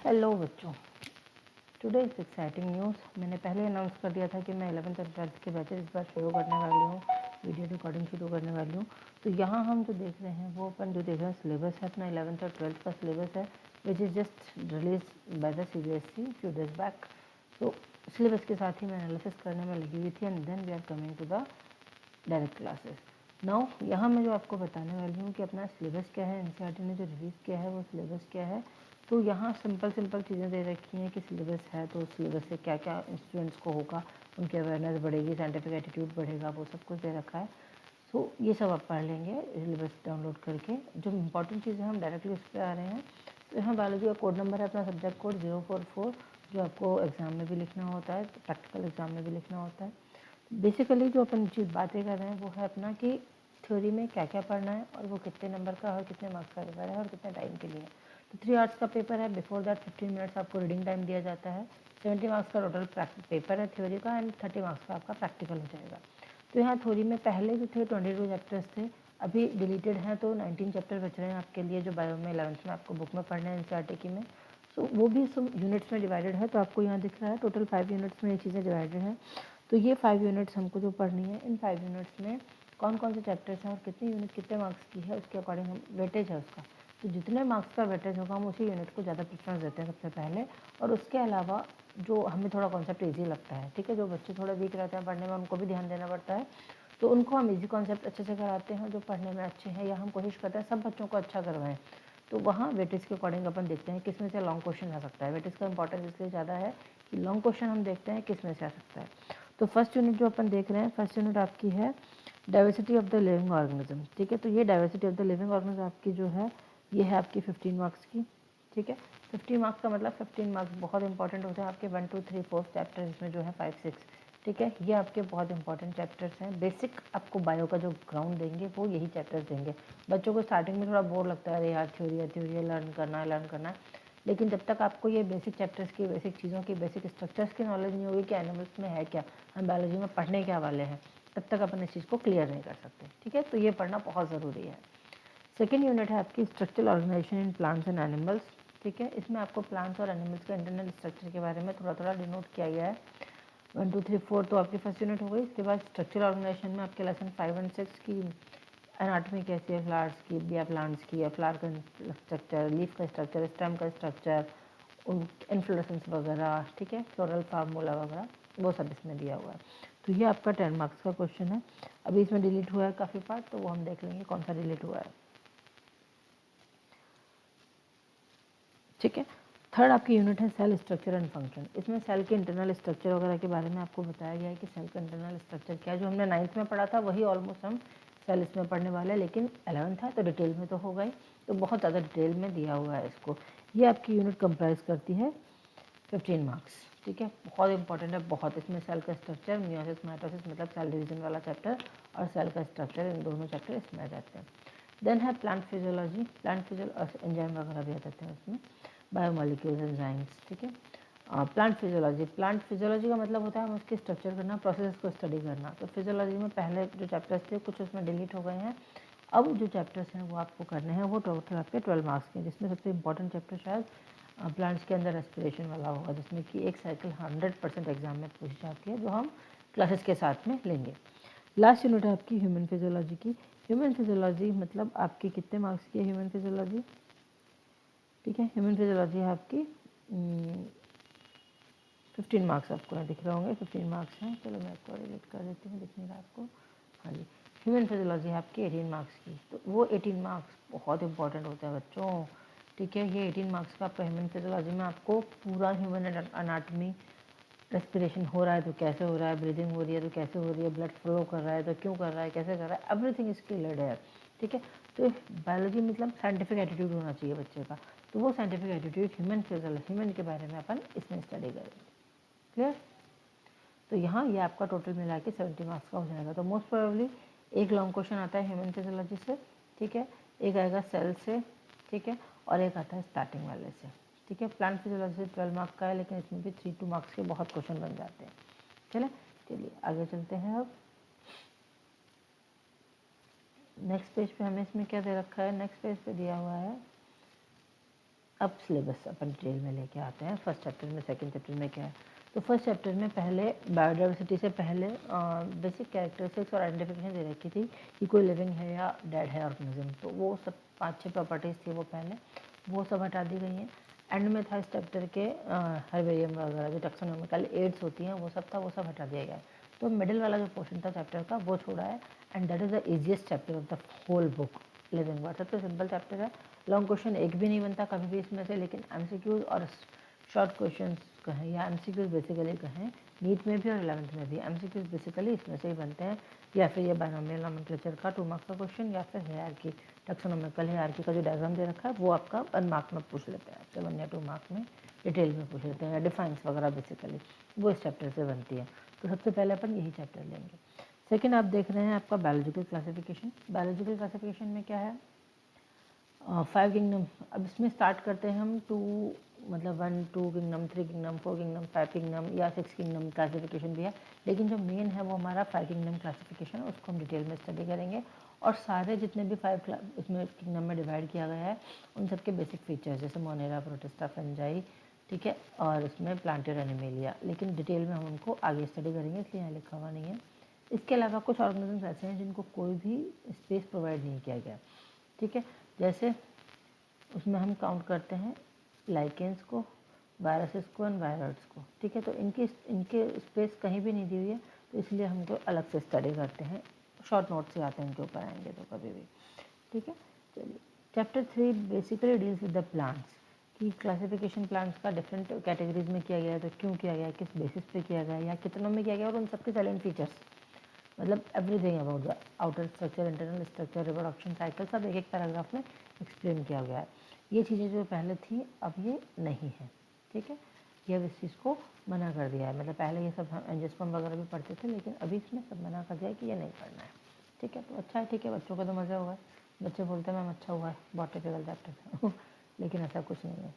Hello बच्चों, today is exciting news. मैंने पहले अनाउंस कर दिया था कि मैं 11th और 12th के बैचेस इस बार शुरू करने वाली हूँ, वीडियो रिकॉर्डिंग शुरू करने वाली हूँ। तो यहाँ हम जो देख रहे हैं वो अपन जो देख रहे हैं सिलेबस है अपना 11th और 12th का सिलेबस है, which is just release by the CBSE few days back. तो सिलेबस के साथ ही मैं एनालिसिस करने में लगी हुई थी and then we are coming to the direct classes. Now यहाँ मैं जो आपको बताने वाली हूँ कि अपना सिलेबस क्या है, NCERT ने जो रिलीज़ किया है वो सिलेबस क्या है। तो यहाँ सिंपल चीज़ें दे रखी हैं कि सिलेबस है तो सिलेबस से क्या क्या स्टूडेंट्स को होगा, उनकी अवेयरनेस बढ़ेगी, साइंटिफिक एटीट्यूड बढ़ेगा, वो सब कुछ दे रखा है। सो ये सब आप पढ़ लेंगे सिलेबस डाउनलोड करके। जो इंपॉर्टेंट चीज़ें हम डायरेक्टली उस पर आ रहे हैं। तो यहाँ बायोलॉजी का कोड नंबर है अपना सब्जेक्ट कोड 044, जो आपको एग्ज़ाम में भी लिखना होता है, प्रैक्टिकल एग्ज़ाम में भी लिखना होता है। बेसिकली जो अपन चीज़ बातें कर रहे हैं वो है अपना कि थ्योरी में क्या क्या पढ़ना है और वो कितने नंबर का और कितने मार्क्स का पेपर है और कितने टाइम के लिए है। तो 3 आवर्स का पेपर है। बिफोर दैट 15 मिनट्स आपको रीडिंग टाइम दिया जाता है। 70 मार्क्स का टोटल पेपर है थ्योरी का एंड 30 मार्क्स का आपका प्रैक्टिकल हो जाएगा। तो यहाँ थ्योरी में पहले जो थे 22 चैप्टर्स थे, अभी डिलीटेड हैं तो 19 चैप्टर बच रहे हैं आपके लिए, जो बायो में 11th में आपको बुक में पढ़ना है NCERT की में। सो वो भी सब यूनिट्स में डिवाइडेड है। तो आपको यहाँ दिख रहा है टोटल 5 यूनिट्स में ये चीज़ें डिवाइडेड हैं। तो ये 5 यूनिट्स हमको जो पढ़नी है, इन 5 यूनिट्स में कौन कौन से चैप्टर्स हैं और कितनी यूनिट कितने मार्क्स की है उसके अकॉर्डिंग हम वेटेज है उसका। तो जितने मार्क्स का वेटेज होगा हम उसी यूनिट को ज़्यादा प्रेफरेंस देते हैं सबसे पहले। और उसके अलावा जो हमें थोड़ा कॉन्सेप्ट ईजी लगता है, ठीक है, जो बच्चे थोड़े वीक रहते हैं पढ़ने में उनको भी ध्यान देना पड़ता है, तो उनको हम ईजी कॉन्सेप्ट अच्छे से कराते हैं। जो पढ़ने में अच्छे हैं या हम कोशिश करते हैं सब बच्चों को अच्छा करवाएं, तो वहाँ वेटेज के अकॉर्डिंग अपन देखते हैं किस में से लॉन्ग क्वेश्चन आ सकता है। वेटेज का इंपॉर्टेंस इसलिए ज़्यादा है कि लॉन्ग क्वेश्चन हम देखते हैं किस में से आ सकता है। तो फर्स्ट यूनिट जो अपन देख रहे हैं, फर्स्ट यूनिट आपकी है diversity of the living organism, ठीक है। तो ये diversity of the living organism आपकी जो है ये है आपकी 15 मार्क्स की, ठीक है। 15 मार्क्स का मतलब 15 मार्क्स बहुत इंपॉर्टेंट होते हैं आपके 1 2 3 4 चैप्टर, इसमें जो है 5 6, ठीक है। ये आपके बहुत इंपॉर्टेंट चैप्टर्स हैं। बेसिक आपको बायो का जो ग्राउंड देंगे वो यही चैप्टर्स देंगे। बच्चों को स्टार्टिंग में थोड़ा बोर लगता है, अरे यार थ्योरी है लर्न करना है, लेकिन जब तक आपको ये बेसिक चैप्टर्स की, बेसिक चीज़ों की, बेसिक स्ट्रक्चर्स की नॉलेज नहीं होगी कि एनिमल्स में है क्या, हम बायोलॉजी में पढ़ने क्या वाले हैं, तब तक अपन इस चीज़ को क्लियर नहीं कर सकते, ठीक है। तो ये पढ़ना बहुत ज़रूरी है। सेकेंड यूनिट है आपकी structural organisation in plants and animals, ठीक है। इसमें आपको प्लांट्स और एनिमल्स के इंटरनल स्ट्रक्चर के बारे में थोड़ा थोड़ा डिनोट किया गया है। 1 2 3 4 तो आपकी फर्स्ट यूनिट हो गई। इसके बाद स्ट्रक्चरल ऑर्गेनाइजेशन में आपके लेसन 5 और 6 की एनाटॉमी कैसी है फ्लावर्स की या प्लांट्स की, या फ्लावर का स्ट्रक्चर, लीफ का स्ट्रक्चर, स्टेम का स्ट्रक्चर, उन इन्फ्लोरेसेंस वगैरह, ठीक है, फ्लोरल फार्मूला वगैरह, वो सब इसमें दिया हुआ है। तो ये आपका 10 मार्क्स का क्वेश्चन है। अभी इसमें डिलीट हुआ है काफ़ी पार्ट, तो वो हम देख लेंगे कौन सा डिलीट हुआ है, ठीक है। थर्ड आपकी यूनिट है सेल स्ट्रक्चर एंड फंक्शन। इसमें सेल के इंटरनल स्ट्रक्चर वगैरह के बारे में आपको बताया गया है कि सेल का इंटरनल स्ट्रक्चर क्या है। जो हमने 9th में पढ़ा था वही ऑलमोस्ट हम सेल इसमें पढ़ने वाले हैं, लेकिन 11th है तो डिटेल में तो हो गई, तो बहुत ज़्यादा डिटेल में दिया हुआ है इसको। ये आपकी यूनिट कंप्राइज करती है 15 मार्क्स, ठीक है। बहुत इंपॉर्टेंट है बहुत। इसमें सेल का स्ट्रक्चर, मियोसिस माइटोसिस मतलब सेल डिवीजन वाला चैप्टर, और सेल का स्ट्रक्चर, इन दोनों चैप्टर इसमें आ जाते हैं। देन है plant physiology, plant physiology enzyme वगैरह भी आ जाते हैं उसमें, बायोमोलिक्यूल्स एंजाइम्स, ठीक है। प्लांट फिजियोलॉजी, प्लांट फिजियोलॉजी का मतलब होता है हम उसके स्ट्रक्चर करना, प्रोसेस को स्टडी करना। तो फिजियोलॉजी में पहले जो चैप्टर्स थे कुछ उसमें डिलीट हो गए हैं, अब जो चैप्टर्स हैं वो आपको करने हैं। वो टोटल आपके 12 मार्क्स के, जिसमें सबसे इंपॉर्टेंट चैप्टर शायद प्लांट्स के अंदर रेस्पिरेशन वाला होगा, जिसमें कि एक साइकिल 100% एग्जाम में पूछी जाती है, जो हम क्लासेस के साथ में लेंगे। लास्ट यूनिट है आपकी ह्यूमन फिजियोलॉजी की। ह्यूमन फिजियोलॉजी मतलब आपकी कितने मार्क्स की है ह्यूमन फिजियोलॉजी, ठीक है। ह्यूमन फिजियोलॉजी है आपकी 15 मार्क्स, आपको यहाँ दिख रहे होंगे 15 मार्क्स हैं। चलो मैं इसको डिलीट कर देती हूँ, दिख नहीं रहा आपको, हाँ जी। ह्यूमन फिजियोलॉजी है आपकी 18 मार्क्स की। तो वो 18 मार्क्स बहुत इंपॉर्टेंट होता है बच्चों, ठीक है। ये 18 मार्क्स का आपका ह्यूमन फिजियोलॉजी में आपको पूरा ह्यूमन अनाटमी, रेस्पिरेशन हो रहा है तो कैसे हो रहा है, ब्रीदिंग हो रही है तो कैसे हो रही है, ब्लड फ्लो कर रहा है तो क्यों कर रहा है, कैसे कर रहा है, एवरीथिंग इज क्लियर्ड है, ठीक है। तो बायोलॉजी मतलब साइंटिफिक एटीट्यूड होना चाहिए बच्चे का, तो वो scientific attitude human physiology, human के बारे में अपन इसमें स्टडी करेंगे, क्लियर। तो यहाँ ये आपका टोटल मिला के 70 मार्क्स का हो जाएगा। तो मोस्ट प्रोबेबली एक लॉन्ग क्वेश्चन आता है ह्यूमन फिजियोलॉजी से, ठीक है, एक आएगा सेल से, ठीक है, और एक आता है स्टार्टिंग वाले से, ठीक है। प्लांट फिजियोलॉजी से 12 मार्क्स का है, लेकिन इसमें भी 3 2 मार्क्स के बहुत क्वेश्चन बन जाते हैं। चलिए आगे चलते हैं। अब नेक्स्ट पेज पे हमें इसमें क्या दे रखा है, नेक्स्ट पेज पे दिया हुआ है अब सिलेबस अपन डिटेल में लेके आते हैं। फर्स्ट चैप्टर में, सेकंड चैप्टर में क्या है, तो फर्स्ट चैप्टर में पहले बायोडाइवर्सिटी से पहले बेसिक कैरेक्टरिस्टिक्स और आइडेंटिफिकेशन दे रखी थी कि कोई लिविंग है या डेड है ऑर्गेनिज्म, तो वो सब 5-6 प्रॉपर्टीज़ थी वो पहले, वो सब हटा दी गई हैं। एंड में था इस चैप्टर के हर्बेरियम वगैरह जो टैक्सोनॉमिकल एड्स होती हैं वो सब हटा दिया गया है। तो मिडिल वाला जो पोर्शन था चैप्टर का वो छोड़ा है, and that is the easiest chapter of the whole book. Living word सबसे सिंपल चैप्टर है, लॉन्ग क्वेश्चन एक भी नहीं बनता कभी भी इसमें से, लेकिन एमसीक्यूज और शॉर्ट क्वेश्चन कहें या एमसीक्यूज बेसिकली कहें, नीट में भी और 11th में भी एमसीक्यूज बेसिकली इसमें से ही बनते हैं, या फिर ये बायनोमियल नोमेनक्लेचर का 2 मार्क्स का क्वेश्चन, या फिर हायरार्की टैक्सोनॉमिकल हायरार्की का जो डायग्राम दे रखा है वो आपका 1 मार्क में पूछ लेते हैं, आपसे 1 या 2 मार्क में डिटेल में पूछ लेते हैं, या डिफाइंस वगैरह बेसिकली वो इस चैप्टर से बनती है। तो सबसे पहले अपन यही चैप्टर लेंगे। सेकेंड आप देख रहे हैं आपका बायोलॉजिकल क्लासिफिकेशन। बायोलॉजिकल क्लासिफिकेशन में क्या है, 5 किंगडम। अब इसमें स्टार्ट करते हैं हम 2, मतलब 1, 2 किंगडम, 3 किंगडम, 4 किंगडम, 5 किंगडम या 6 किंगडम क्लासिफिकेशन भी है, लेकिन जो मेन है वो हमारा 5 किंगडम क्लासिफिकेशन, उसको हम डिटेल में स्टडी करेंगे। और सारे जितने भी 5 उसमें किंगडम में डिवाइड किया गया है उन सबके बेसिक फीचर्स, जैसे मोनेरा, प्रोटिस्टा, फंजाई, ठीक है, और उसमें प्लांटेड एनिमेलिया, लेकिन डिटेल में हम उनको आगे स्टडी करेंगे, इसलिए यहाँ लिखा हुआ नहीं है। इसके अलावा कुछ ऑर्गेनिजम्स ऐसे हैं जिनको कोई भी स्पेस प्रोवाइड नहीं किया गया, ठीक है, जैसे उसमें हम काउंट करते हैं लाइकेंस को, वायरसेस को एंड वायरस को, ठीक है, तो इनके स्पेस कहीं भी नहीं दी हुई है, तो इसलिए हमको अलग से स्टडी करते हैं, शॉर्ट नोट से आते हैं इनके ऊपर आएंगे तो कभी भी, ठीक है। चलिए, chapter 3 basically deals with the plants, कि क्लासिफिकेशन प्लांट्स का डिफरेंट कैटेगरीज में किया गया है, तो क्यों किया गया है, किस बेसिस पे किया गया है, या कितनों में किया गया है, और उन सबके साइलेंट फीचर्स, मतलब everything about the outer structure, internal structure, reproduction cycle, सब एक एक पैराग्राफ में एक्सप्लेन किया गया है। ये चीज़ें जो पहले थी अब ये नहीं है, ठीक है, ये अब इस चीज़ को मना कर दिया है, मतलब पहले ये सब हम एंजियोस्पर्म वगैरह भी पढ़ते थे, लेकिन अभी इसमें सब मना कर दिया है कि ये नहीं पढ़ना है, ठीक है। तो अच्छा है, ठीक है, बच्चों को तो मज़ा होगा, बच्चे बोलते हैं मैम अच्छा हुआ है बहुत टिपिकल चैप्टर था लेकिन ऐसा कुछ नहीं है,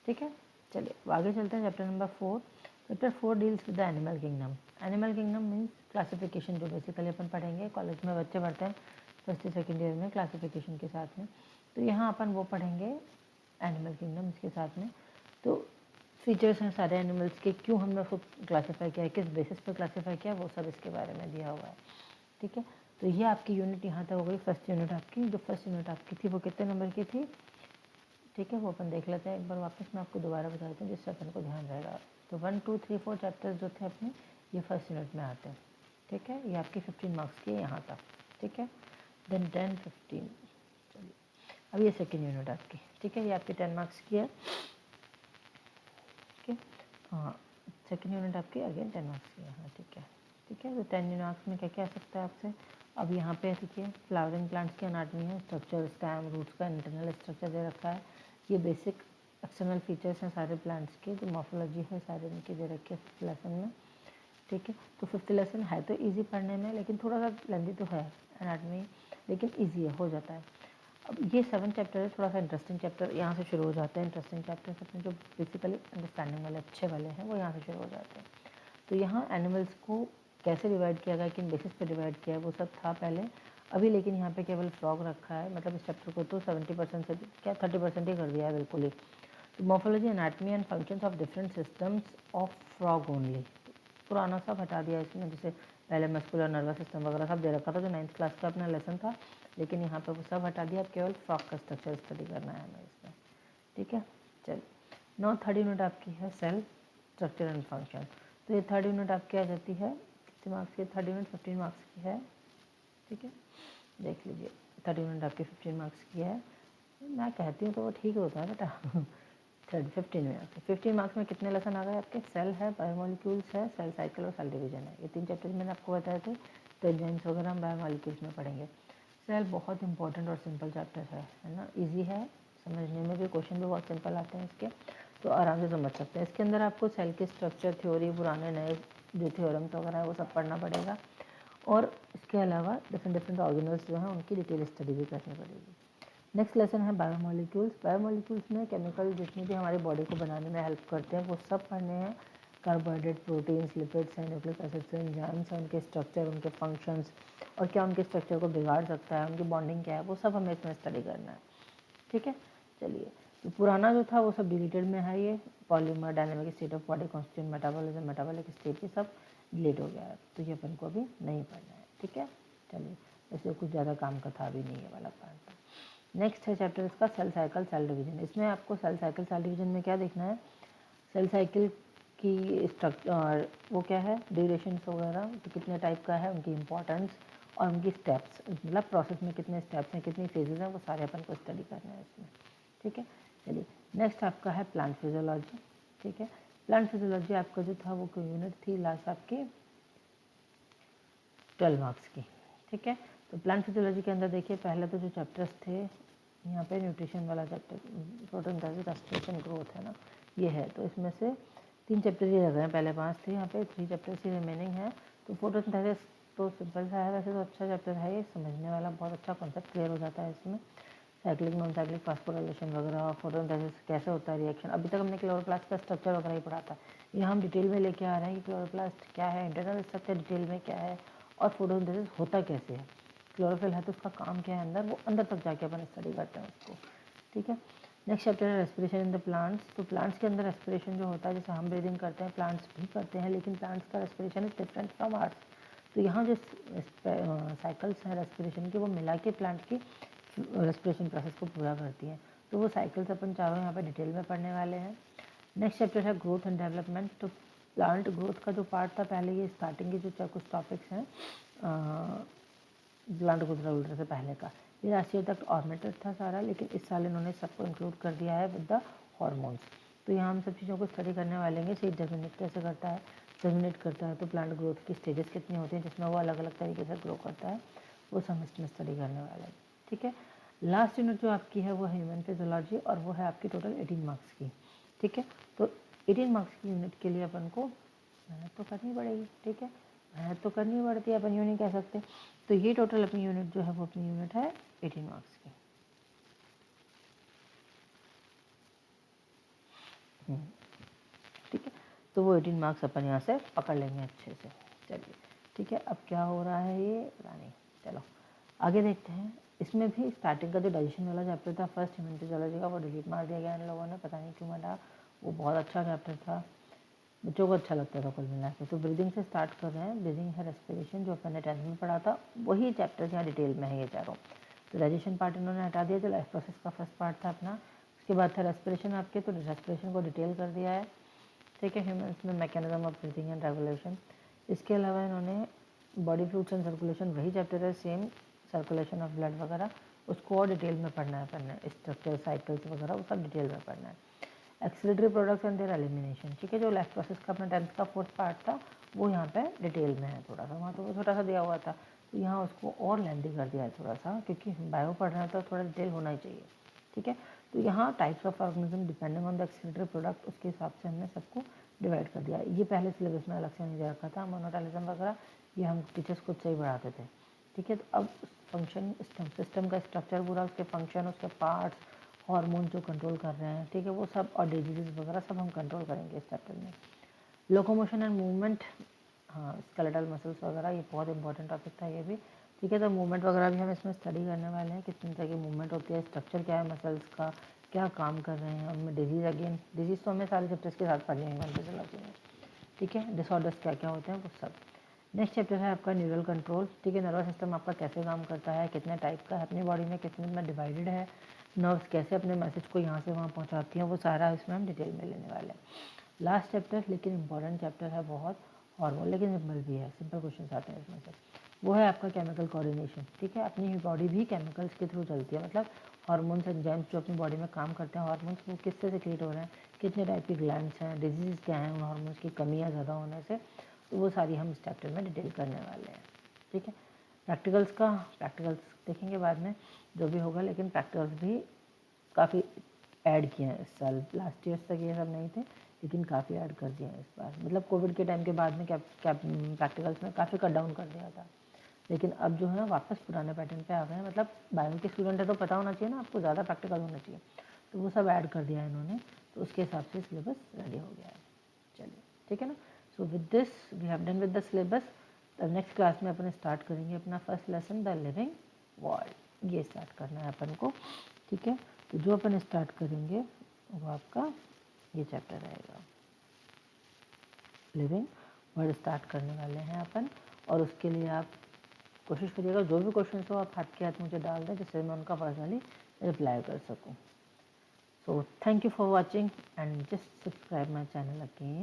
ठीक है। चलिए आगे चलते हैं, chapter number 4। Chapter 4 deals with the animal kingdom. Animal kingdom means classification, जो बेसिकली अपन पढ़ेंगे, कॉलेज में बच्चे पढ़ते हैं फर्स्ट या सेकेंड ईयर में क्लासिफिकेशन के साथ में, तो यहाँ अपन वो पढ़ेंगे एनिमल किंगडम इसके साथ में। तो फीचर्स हैं सारे एनिमल्स के, क्यों हमने उसको क्लासीफाई किया है, किस बेसिस पर क्लासीफाई किया, वो सब इसके बारे में दिया हुआ है, ठीक है। तो ये आपकी यूनिट यहाँ तक हो गई, फर्स्ट यूनिट आपकी। जो फर्स्ट यूनिट आपकी थी वो कितने नंबर की थी, ठीक है, वो अपन देख लेते हैं एक बार वापस, मैं आपको दोबारा बता देता हूँ जिससे अपन को ध्यान रहेगा। तो 1, 2, 3, 4 चैप्टर्स जो थे अपने, ये फर्स्ट यूनिट में आते हैं, ठीक है, ये आपकी 15 मार्क्स की है यहाँ तक, ठीक है, देन 10, 15। चलिए अब ये सेकेंड यूनिट आपकी, ठीक है, ये आपकी 10 मार्क्स की है, ठीक है, हाँ, सेकेंड यूनिट आपकी अगेन 10 मार्क्स की है, हाँ ठीक है, ठीक है। तो 10 मार्क्स में क्या क्या आ सकता है आपसे, अब यहाँ पे देखिए फ्लावरिंग प्लांट्स की अनाटमी है, स्ट्रक्चर, स्टैम, रूट्स का इंटरनल स्ट्रक्चर दे रखा है, ये बेसिक एक्सटर्नल फीचर्स हैं सारे प्लांट्स के, जो मॉर्फोलॉजी है सारे इनके दे रखे हैं 5th लेसन में, ठीक है। तो 5th लेसन है तो ईजी पढ़ने में, लेकिन थोड़ा सा लेंदी तो है एनाटमी, लेकिन ईजी है, हो जाता है। अब ये 7 चैप्टर है, थोड़ा सा इंटरेस्टिंग चैप्टर यहाँ से शुरू हो जाते हैं, इंटरेस्टिंग चैप्टर अपने जो बेसिकली अंडरस्टैंडिंग वाले अच्छे वाले हैं वो यहाँ से शुरू हो जाते हैं। तो यहाँ एनिमल्स को कैसे डिवाइड किया गया, किन बेसिस पे डिवाइड किया है, वो सब था पहले, अभी लेकिन यहाँ पे केवल फ्रॉग रखा है, मतलब इस चैप्टर को तो 70% से क्या 30% ही कर दिया है बिल्कुल ही। तो morphology, anatomy and functions of different systems of frog only, पुराना सब हटा दिया इसमें, जैसे पहले मस्कुलर नर्वस सिस्टम वगैरह सब दे रखा था जो 9th क्लास का अपना लेसन था, लेकिन यहाँ पे वो सब हटा दिया, अब केवल फ्रॉग का स्ट्रक्चर स्टडी करना है हमें इसमें, ठीक है। चलिए नौ थर्ड यूनिट आपकी है सेल, स्ट्रक्चर एंड फंक्शन। तो ये थर्ड यूनिट आपकी आ जाती है कितने मार्क्स की, थर्ड यूनिट 15 मार्क्स की है, ठीक है, देख लीजिए थर्ड यूनिट आपकी 15 मार्क्स की है, मैं कहती हूँ तो वो ठीक होता है बेटा 15 में आपके 15 मार्क्स में कितने लेसन आ गए आपके, सेल है, बायोमोलिक्यूल्स है, सेल साइकिल और सेल डिवीजन है, ये 3 चैप्टर मैंने आपको बताए थे। तो एंजाइम्स वगैरह हम बायोमोलिक्यूल्स में पढ़ेंगे। सेल बहुत इंपॉर्टेंट और सिंपल चैप्टर है ना, ईजी है समझने में भी, क्वेश्चन भी बहुत सिंपल आते हैं इसके, तो आराम से समझ सकते हैं। इसके अंदर आपको सेल की स्ट्रक्चर, थ्योरी, पुराने नए जो थ्योरम्स वगैरह है वो सब पढ़ना पड़ेगा, और इसके अलावा डिफरेंट ऑर्गेनल्स जो हैं उनकी डिटेल स्टडी भी करनी पड़ेगी। नेक्स्ट लेसन है बायोमोलिक्यूल्स। बायोमोलिक्यूल्स में केमिकल जितनी भी हमारी बॉडी को बनाने में हेल्प करते हैं वो सब पढ़ने हैं, कार्बोहाइड्रेट, प्रोटीन्स, लिपिड्स हैं, न्यूक्लिक एसिड्स, एंजाइम्स हैं, उनके स्ट्रक्चर, उनके फंक्शंस, और क्या उनके स्ट्रक्चर को बिगाड़ सकता है, उनकी बॉन्डिंग क्या है, वो सब हमें इसमें स्टडी करना है, ठीक है। चलिए तो पुराना जो था वो सब डिलीटेड में है, ये polymer, dynamic state of body, constituent metabolism, metabolic state, ये सब डिलीट हो गया है, तो ये अपन को अभी नहीं पढ़ना है। ठीक है, चलिए, ऐसे कुछ ज़्यादा काम का था भी नहीं है वाला पार्ट। नेक्स्ट है चैप्टर इसका सेल साइकिल सेल डिवीजन। इसमें आपको सेल साइकिल सेल डिवीजन में क्या देखना है, सेल साइकिल की स्ट्रक्चर, वो क्या है, ड्यूरेशंस वगैरह, तो कितने टाइप का है, उनकी इंपॉर्टेंस और उनकी स्टेप्स, मतलब प्रोसेस में कितने स्टेप्स हैं, कितनी फेजेस हैं, वो सारे अपन को स्टडी करना है इसमें। ठीक है, चलिए नेक्स्ट आपका है प्लांट फिजियोलॉजी। ठीक है, प्लांट फिजियोलॉजी आपका जो था वो यूनिट थी लास्ट आपकी 12 मार्क्स की। ठीक है, तो प्लांट फिजियोलॉजी के अंदर देखिए पहले तो जो चैप्टर्स थे यहाँ पे न्यूट्रिशन वाला चैप्टर, फोटोसिंथेसिस, रेस्पिरेशन, ग्रोथ है ना, ये है, तो इसमें से 3 चैप्टर ही रह गए हैं, पहले 5 थे, यहाँ पे 3 चैप्टर्स ही रिमेनिंग है। तो फोटोसिंथेसिस तो सिंपल सा है, वैसे तो अच्छा चैप्टर है, ये समझने वाला, बहुत अच्छा कॉन्सेप्ट क्लियर हो जाता है इसमें। साइक्लिक नॉन साइक्लिक फास्फोराइलेशन वगैरह, फोटोसिंथेसिस कैसे होता है, रिएक्शन, अभी तक हमने क्लोरोप्लास्ट का स्ट्रक्चर वगैरह ही पढ़ा था, यहाँ हम डिटेल में लेके आ रहे हैं कि क्लोरोप्लास्ट क्या है, इंटरनल स्ट्रक्चर डिटेल में क्या है, और फोटोसिंथेसिस होता कैसे है, क्लोरोफिल है तो उसका काम क्या है अंदर, वो अंदर तक जाके अपन स्टडी करते हैं उसको। ठीक है, नेक्स्ट चैप्टर है रेस्पिरेशन इन द प्लांट्स। तो प्लांट्स के अंदर रेस्पिरेशन जो होता है, जैसे हम ब्रीदिंग करते हैं, प्लांट्स भी करते हैं, लेकिन प्लांट्स का respiration is different from arts. तो यहाँ जो साइकिल्स हैं रेस्पिरेशन की, वो मिला के प्लांट की रेस्पिरेशन प्रोसेस को पूरा करती हैं। तो वो साइकिल्स अपन चारों यहाँ पर डिटेल में पढ़ने वाले हैं। नेक्स्ट चैप्टर है ग्रोथ एंड डेवलपमेंट। तो प्लांट ग्रोथ का जो पार्ट था, पहले ये स्टार्टिंग के जो कुछ टॉपिक्स हैं प्लांट ग्रोथ रेगुलेटर से पहले का, ये लास्ट ईयर तक ऑर्मेटेड था सारा, लेकिन इस साल इन्होंने सबको इंक्लूड कर दिया है विद द हार्मोन्स। तो यहाँ हम सब चीज़ों को स्टडी करने वाले हैं। सीड जर्मिनेट कैसे करता है, जर्मिनेट करता है तो प्लांट ग्रोथ की स्टेजेस कितनी होती हैं जिसमें वो अलग अलग तरीके से ग्रो करता है, वो सब इसमें स्टडी करने वाले हैं। ठीक है, लास्ट यूनिट जो आपकी है वो है ह्यूमन फिजियोलॉजी, और वो है आपकी टोटल 18 मार्क्स की। ठीक है, तो 18 मार्क्स की यूनिट के लिए अपन को मेहनत तो करनी पड़ेगी। ठीक है, मेहनत तो करनी पड़ती है, अपन यूँ नहीं कह सकते। तो ये टोटल अपनी यूनिट जो है वो अपनी यूनिट है 18 मार्क्स की। ठीक है, तो वो 18 मार्क्स अपन यहाँ से पकड़ लेंगे अच्छे से। चलिए ठीक है, अब क्या हो रहा है ये पता नहीं, चलो आगे देखते हैं। इसमें भी स्टार्टिंग का जो डाइजेशन वाला चैप्टर था फर्स्ट ह्यूमन फिजियोलॉजी का, वो डिलीट मार दिया गया इन लोगों ने, पता नहीं क्यों मारा। वो बहुत अच्छा चैप्टर था, बच्चों को अच्छा लगता था कुल मिला के। तो ब्रीदिंग से स्टार्ट कर रहे हैं। ब्रीदिंग है रेस्पिरेशन, जो अपन ने 10th में पढ़ा था, वही चैप्टर यहाँ डिटेल में है ये चारों। तो डाइजेशन पार्ट इन्होंने हटा दिया, जो लाइफ प्रोसेस का फर्स्ट पार्ट था अपना। उसके बाद था रेस्पिरेशन आपके, तो रेस्पिरेशन को डिटेल कर दिया है। ठीक है, ह्यूमन्स में mechanism of breathing and regulation. इसके अलावा इन्होंने बॉडी फ्लूइड्स एंड सर्कुलेशन, वही चैप्टर है सेम, सर्कुलेशन ऑफ ब्लड वगैरह, उसको और डिटेल में पढ़ना है अपन ने, स्ट्रक्चर साइकिल्स वगैरह वो सब डिटेल में पढ़ना है। एक्सीलरेटरी प्रोडक्ट्स एंड देयर एलिमिनेशन, ठीक है, जो लाइफ प्रोसेस का अपना 10th का 4th पार्ट था, वो यहाँ पे डिटेल में है थोड़ा सा, वहाँ तो वो छोटा सा दिया हुआ था, तो यहाँ उसको और लेंथी कर दिया है थोड़ा सा, क्योंकि बायो पढ़ रहे हैं तो थोड़ा डिटेल होना ही चाहिए। ठीक है, तो यहाँ types of organism depending on the excretory product, उसके हिसाब से हमने सबको डिवाइड कर दिया। ये पहले सिलेबस में अलग से नहीं दे रखा था, मोनोटॉलिज्म वगैरह ये हम टीचर्स खुद से ही पढ़ाते थे। ठीक है, तो अब फंक्शन सिस्टम का स्ट्रक्चर पूरा, उसके फंक्शन, उसके पार्ट्स, हार्मोन जो कंट्रोल कर रहे हैं, ठीक है, वो सब, और डिजीज़ वगैरह सब हम कंट्रोल करेंगे इस चैप्टर में। लोकोमोशन एंड मूवमेंट, हाँ, स्केलेटल मसल्स वगैरह, ये बहुत इंपॉर्टेंट टॉपिक था ये भी। ठीक है, तो मूवमेंट वगैरह भी हम इसमें स्टडी करने वाले हैं, कितने तरह की मूवमेंट होती है, स्ट्रक्चर क्या है मसल्स का, क्या काम कर रहे हैं उनमें, डिजीज़, अगेन डिजीज़ तो हमें सारे चैप्टर्स के साथ पढ़नी है फिजियोलॉजी में। ठीक है, डिसऑर्डर्स क्या क्या होते हैं वो सब। नेक्स्ट चैप्टर है आपका न्यूरल कंट्रोल। ठीक है, नर्वस सिस्टम आपका कैसे काम करता है, कितने टाइप का है अपनी बॉडी में, कितने में डिवाइडेड है, नर्व्स कैसे अपने मैसेज को यहाँ से वहाँ पहुँचाती हैं, वो सारा इसमें हम डिटेल में लेने वाले हैं। लास्ट चैप्टर लेकिन इंपॉर्टेंट चैप्टर है बहुत, हार्मोन, लेकिन सिंपल भी है, सिंपल क्वेश्चन आते हैं इसमें से। वो है आपका केमिकल कोऑर्डिनेशन। ठीक है, अपनी बॉडी भी केमिकल्स के थ्रू चलती है, मतलब हार्मोन्स एंजाइम्स जो अपनी बॉडी में काम करते हैं, हार्मोन्स वो किससे सेक्रेट हो रहे हैं, कितने टाइप की ग्लैंड्स हैं, डिजीज़ क्या हैं उन हार्मोन्स की कमी या ज़्यादा होने से, तो वो सारी हम इस चैप्टर में डिटेल करने वाले हैं। ठीक है, प्रैक्टिकल्स देखेंगे बाद में जो भी होगा, लेकिन प्रैक्टिकल्स भी काफ़ी ऐड किए हैं इस साल, लास्ट ईयर तक ये सब नहीं थे, लेकिन काफ़ी ऐड कर दिए हैं इस बार। मतलब कोविड के टाइम के बाद में क्या प्रैक्टिकल्स में काफ़ी कट डाउन कर दिया था, लेकिन अब जो है वापस पुराने पैटर्न पे आ गए हैं। मतलब बायो के स्टूडेंट है तो पता होना चाहिए ना आपको, ज़्यादा प्रैक्टिकल होना चाहिए, तो वो सब ऐड कर दिया है इन्होंने, तो उसके हिसाब से सिलेबस रेडी हो गया है। चलिए ठीक है ना, so with this we have done with the syllabus. तो नेक्स्ट क्लास में अपन स्टार्ट करेंगे अपना first lesson, the living world, ये स्टार्ट करना है अपन को। ठीक है, तो जो अपन स्टार्ट करेंगे वो आपका ये चैप्टर रहेगा, लिविंग वर्ड स्टार्ट करने वाले हैं अपन। और उसके लिए आप कोशिश करिएगा जो भी क्वेश्चन हो आप हाथ के हाथ मुझे डाल दें, जिससे मैं उनका पर्सनली रिप्लाई कर सकूं। So thank you for watching and just subscribe my channel again.